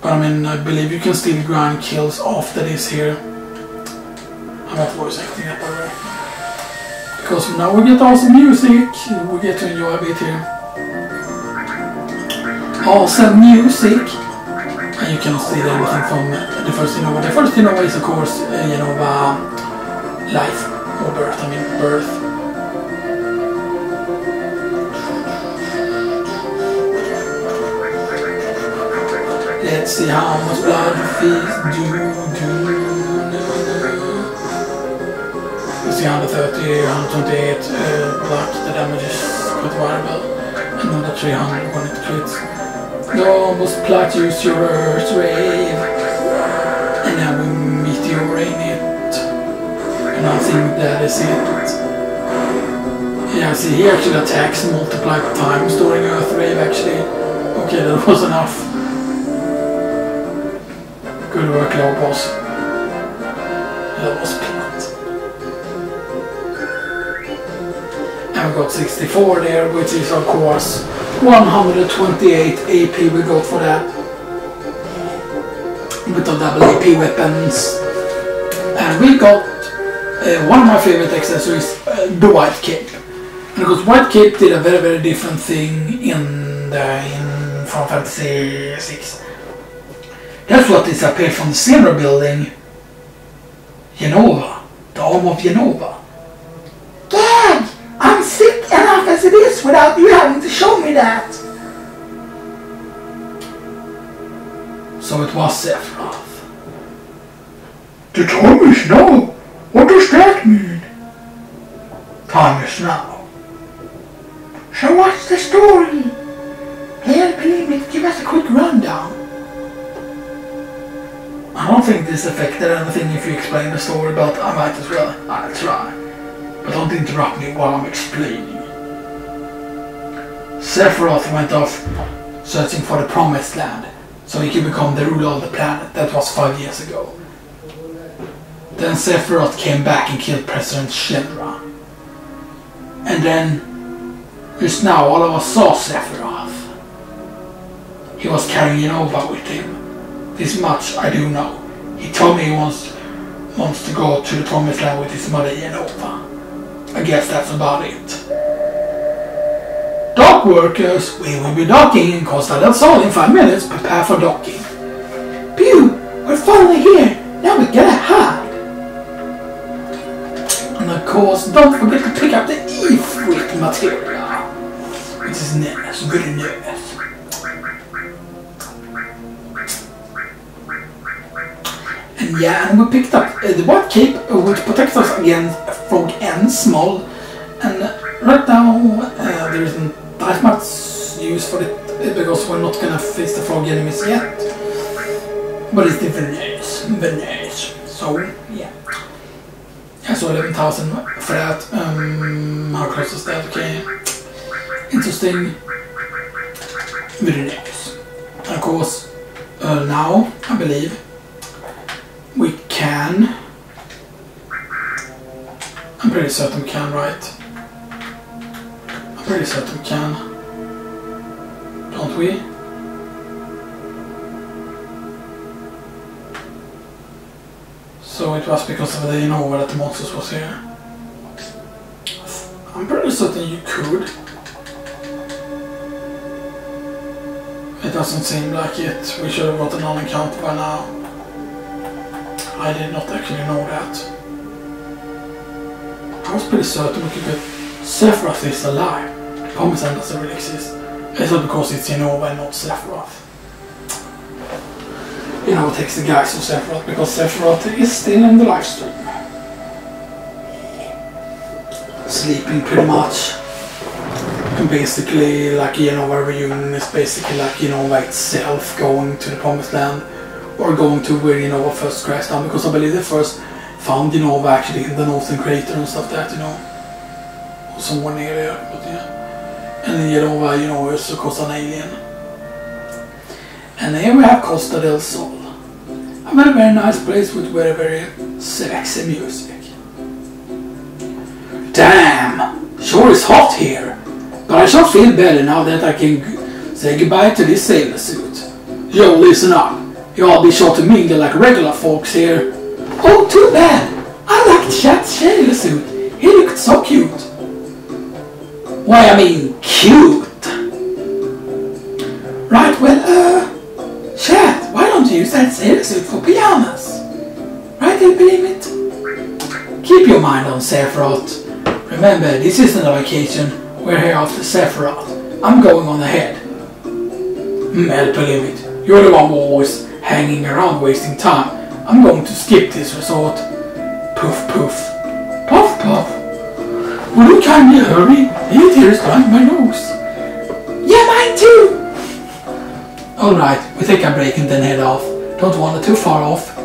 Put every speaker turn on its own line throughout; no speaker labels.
But I mean, I believe you can still grind kills after this here. I'm not voice acting that, by the way. Because now we get awesome music, we get to enjoy a bit here. Awesome music! And you cannot steal anything from the first Innova. The first Innova is of course, life, or birth, I mean birth. Let's see how much blood fees do. You see 130, 128, black, the damage is quite variable. Another 300 when it crits. No, almost plat, use your Earth Wave. And then we meteorate it. And I think that is it. Yeah, see, he actually attacks multiple times during Earth Wave actually. Okay, that was enough. Good work, low boss. That was plat. And we got 64 there, which is of course 128 AP we got for that. With the double AP weapons. And we got one of my favorite accessories, the White Cape. And because White Cape did a very, very different thing in Final Fantasy VI. That's what disappeared from the Zero building. Jenova. The arm of Jenova. Gag! I'm sick enough as it is without you having to show me that. So it was Sephiroth. The time is now. What does that mean? Time is now. So what's the story? Please give us a quick rundown. I don't think this affected anything if you explain the story, but I might as well. I'll try. But don't interrupt me while I'm explaining. Sephiroth went off searching for the Promised Land, so he could become the ruler of the planet. That was 5 years ago. Then Sephiroth came back and killed President Shinra. And then, just now, all of us saw Sephiroth. He was carrying Jenova with him. This much I do know. He told me he wants to go to the Promised Land with his mother Jenova. I guess that's about it. Dock workers, we will be docking in Costa del Sol in 5 minutes. Prepare for docking. Pew! We're finally here. Now we gotta hide. And of course, don't forget to pick up the Ifrit material, which is nice, very nice. And yeah, and we picked up the White Cape, which protects us against frog and small. And right now, there isn't that much use for it because we're not gonna face the frog enemies yet. But it's very nice, very nice. So yeah. So 11,000 for that. How close is that? Okay. Interesting. Very nice. And of course, now I believe we can. I'm pretty certain we can, right? I'm pretty certain we can. Don't we? So it was because of the Jenova that the monsters was here. I'm pretty certain you could. It doesn't seem like it. We should have got an encounter by now. I did not actually know that. I was pretty certain we could get Sephiroth is alive. The Promised Land doesn't really exist. It's not because it's Jenova and not Sephiroth. You know, it takes the guys of Sephiroth because Sephiroth is still in the live stream. Sleeping pretty much. And basically, like Jenova reunion is basically like Jenova itself going to the Promised Land. Or going to where Jenova first crashed down, because I believe they first found Jenova actually in the northern crater and stuff like that, you know. Or somewhere near there, but yeah. And then Jenova, you know, is of course an alien. And here we have Costa del Sol. A very, very nice place with very, very sexy music. Damn! Sure is hot here. But I shall feel better now that I can say goodbye to this sailor suit. Yo, listen up. You all be sure to mingle like regular folks here. Oh, too bad. I liked Chat's sailor suit. He looked so cute. Why, I mean, cute. Right, well, Chat, why don't you use that sailor suit for pajamas? Right, you believe it? Keep your mind on Sephiroth. Remember, this isn't a vacation. We're here after Sephiroth. I'm going on ahead. Help believe it. You're the one who always hanging around wasting time. I'm going to skip this resort. Poof poof. Puff puff. Will you kindly hurry? The tears behind my nose. Yeah, mine too! Alright, we take a break and then head off. Don't wander too far off.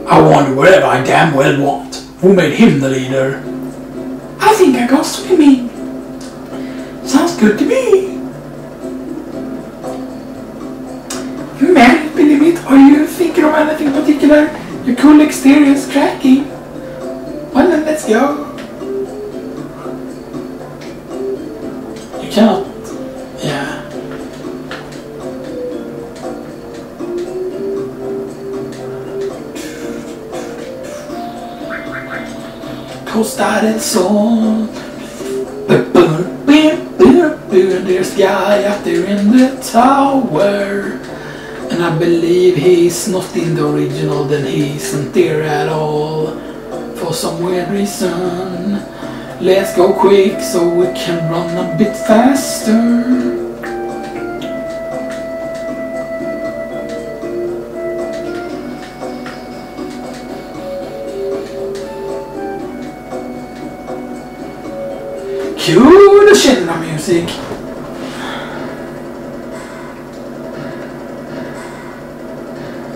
I wander wherever I damn well want. Who made him the leader? I think I go swimming. Sounds good to me. Man, believe it, are you thinking of anything particular? Your cool exterior is cracking. Well then, let's go. You cannot... yeah. Costa del Sol. There's a guy up there in the tower. And I believe he's not in the original, then he isn't there at all. For some weird reason. Let's go quick so we can run a bit faster. Cue the Shinra music.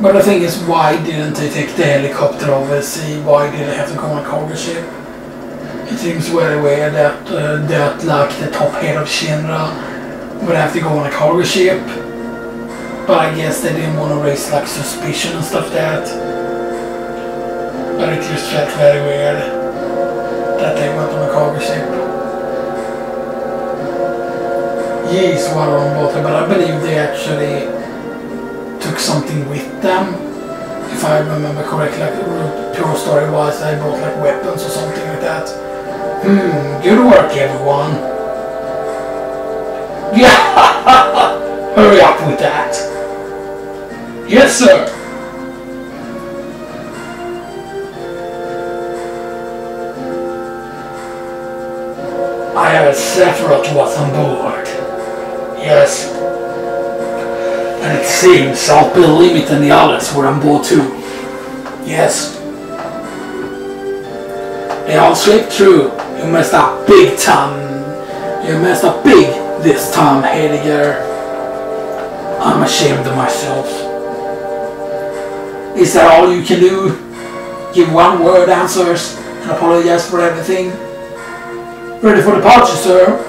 But the thing is, why didn't they take the helicopter over the sea? Why did they have to go on a cargo ship? It seems very weird that, like the top head of Shinra would have to go on a cargo ship. But I guess they didn't want to raise like suspicion and stuff like that. But it just felt very weird that they went on a cargo ship. Yes, water on water, but I believe they actually took something with them. If I remember correctly, like pure story-wise, they brought like weapons or something like that. Good work, everyone. Yeah, hurry up with that. Yes, sir. I heard Sephiroth was on board. Yes. And it seems I'll be Limit and the others were on board too. Yes. They all slipped through. You messed up big time. You messed up big this time, Heidegger. I'm ashamed of myself. Is that all you can do? Give one-word answers and apologize for everything? Ready for departure, sir.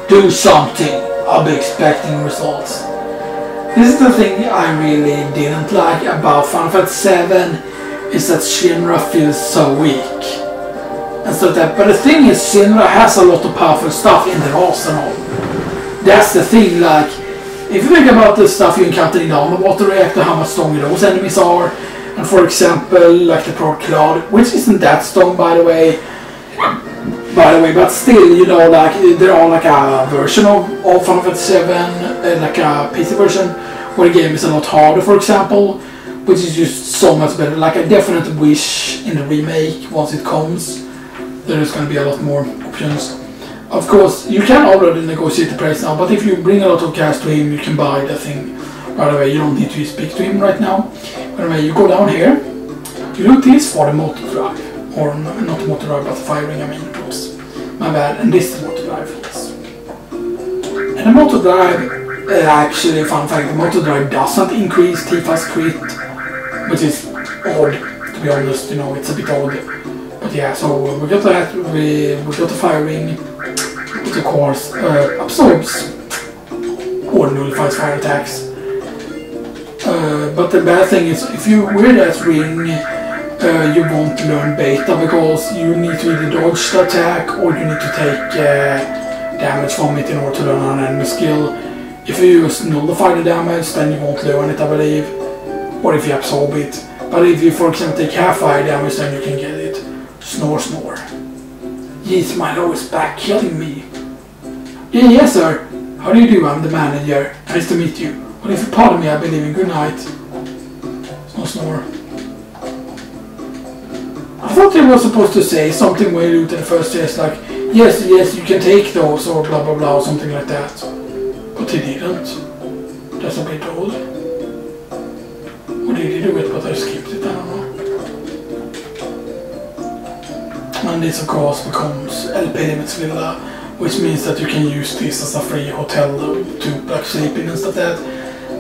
Do something. I'll be expecting results. This is the thing I really didn't like about Final Fantasy VII, is that Shinra feels so weak. And so that, but the thing is, Shinra has a lot of powerful stuff in their arsenal. That's the thing, like, if you think about the stuff you encounter in the underwater reactor, how much stronger those enemies are, and for example, like the Pro Cloud, which isn't that strong by the way, but still, you know, like, there are like a version of Final Fantasy VII, like a PC version, where the game is a lot harder, for example, which is just so much better. Like, I definitely wish in the remake, once it comes, there's going to be a lot more options. Of course, you can already negotiate the price now, but if you bring a lot of cash to him, you can buy the thing right away. You don't need to speak to him right now. But anyway, you go down here, you look this for the motor drive. Or not the motor drive, but the firing, I mean, oops. My bad, and this is the motor drive, yes. And the motor drive, actually, fun fact, the motor drive doesn't increase Tifa's crit, which is odd, to be honest, you know, it's a bit odd. But yeah, so we got that, we got the firing, which of course absorbs or nullifies fire attacks. But the bad thing is, if you wear that ring, you won't learn beta because you need to either dodge the attack or you need to take damage from it in order to learn an enemy skill. If you just nullify the damage, then you won't learn it, I believe. Or if you absorb it. But if you, for example, take half fire damage, then you can get it. Snore, snore. Yes, Milo is back killing me. Yeah, yes, sir. How do you do? I'm the manager. Nice to meet you. Well, if you pardon me, I believe in good night. Snore, snore. I thought they were supposed to say something way out in the first test, like, yes, you can take those, or blah blah blah, or something like that. But they didn't. That's a bit old. Or did they do it, but I skipped it, I don't know. And this of course becomes El Perimet's Villa, which means that you can use this as a free hotel to sleep in and stuff like that.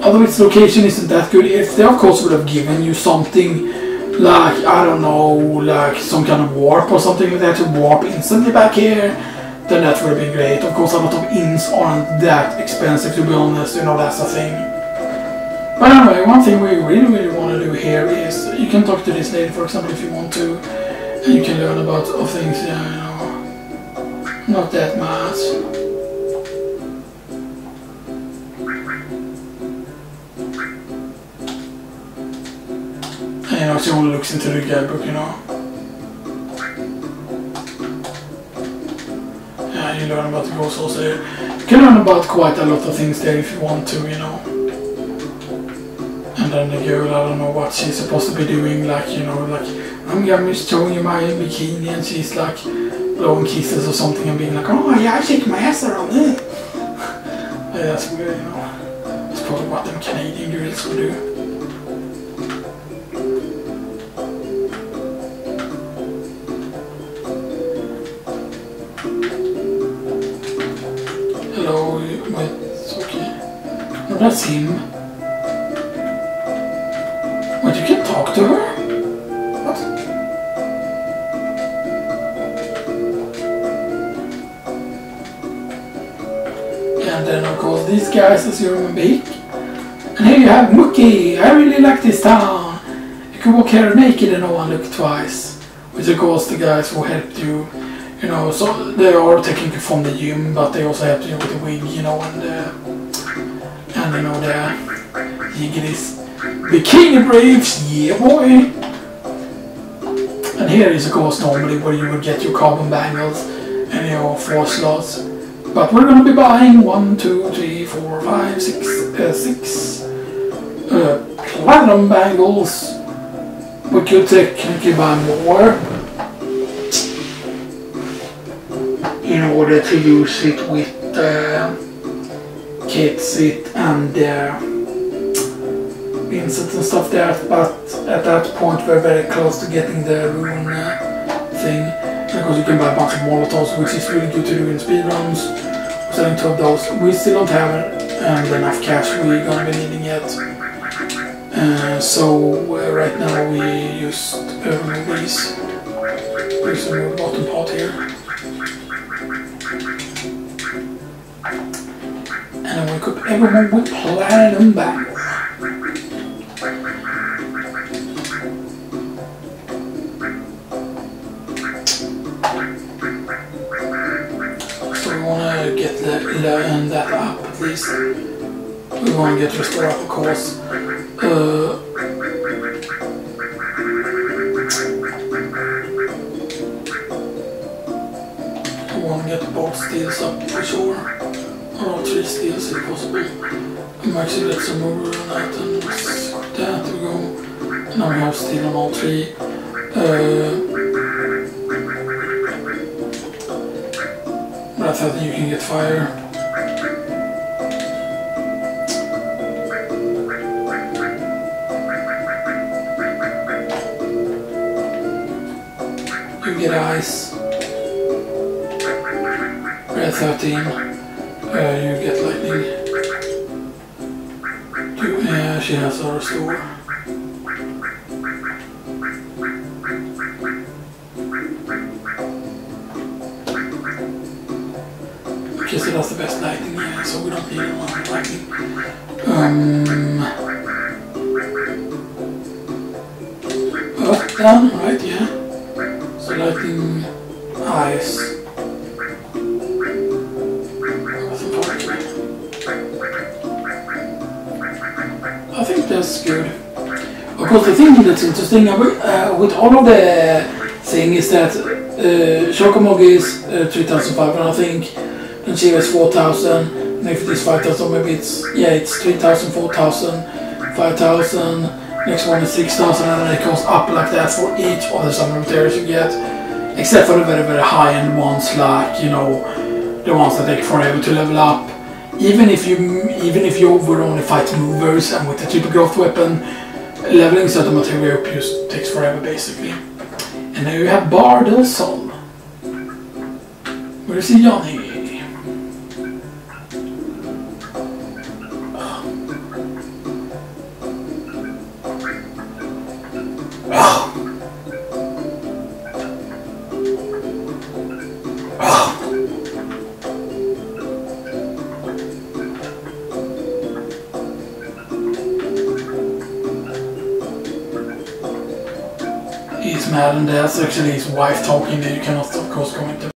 Although its location isn't that good, if they of course would have given you something like, I don't know, like some kind of warp or something like that to warp instantly back here, then that would have been great. Of course a lot of inns aren't that expensive, to be honest, you know, that's the thing. But anyway, one thing we really want to do here is, you can talk to this lady, for example, if you want to, and you can learn about things, you know, not that much. And, you know, she only looks into the guidebook, you know. Yeah, you learn about the ghosts also. You can learn about quite a lot of things there if you want to, you know. And then the girl, I don't know what she's supposed to be doing, like, you know, like, I'm just showing you my bikini, and she's like blowing kisses or something and being like, oh yeah, I shake my ass around it. Yeah, that's weird, you know. That's probably what them Canadian girls would do. Hello, wait, it's okay. No, that's him. Wait, you can talk to her? What? And then of course these guys as your bake. And here you have Mookie. I really like this town. You can walk here naked and no one look twice. Which of course the guys who helped you. You know, so they are technically from the gym, but they also helped you with the wig, you know, and you know the Yiggies. Bikini Braves, yeah boy! And here is of course normally where you would get your carbon bangles and your 4 slots. But we're gonna be buying 1, 2, 3, 4, 5, 6 platinum bangles. We could technically buy more in order to use it with Kitsit and Vincent and stuff there, but at that point we're very close to getting the rune thing, because you can buy a bunch of Molotovs, which is really good to do in speedruns. We're selling 2 of those. We still don't have enough cash we're gonna be needing yet. So right now we just remove these. Please remove the bottom part here. And then we could everyone with platinum back. So we want to get learn that up at least. We want to get restore up, of course. We want to get both steels up for sure. Or 3 steels if possible. I'm actually let some over on that, and there we go. Now we have steel on all 3. But I thought you can get fire. You get ice. We're at 13. You get lightning. Yeah, she has a restore. Okay, so that's the best lightning, yeah, so we don't need a lot of lightning. What? down, right? Yeah. So lighting eyes. I think that's good. Of course, the thing that's interesting with all of the thing is that Chocobuckle is 3,500, I think, and she is 4,000. And if it is 5,000, maybe it's 3,000, 4,000, 5,000. Next one is 6,000, and then it goes up like that for each of the summon materials you get, except for the very, very high-end ones, like the ones that take forever to level up. Even if you would only fight movers, and with the triple growth weapon, leveling certain material takes forever basically. And now you have Bard Sol. Where is he, Johnny? He's mad, and that's actually his wife talking, and you cannot of course go into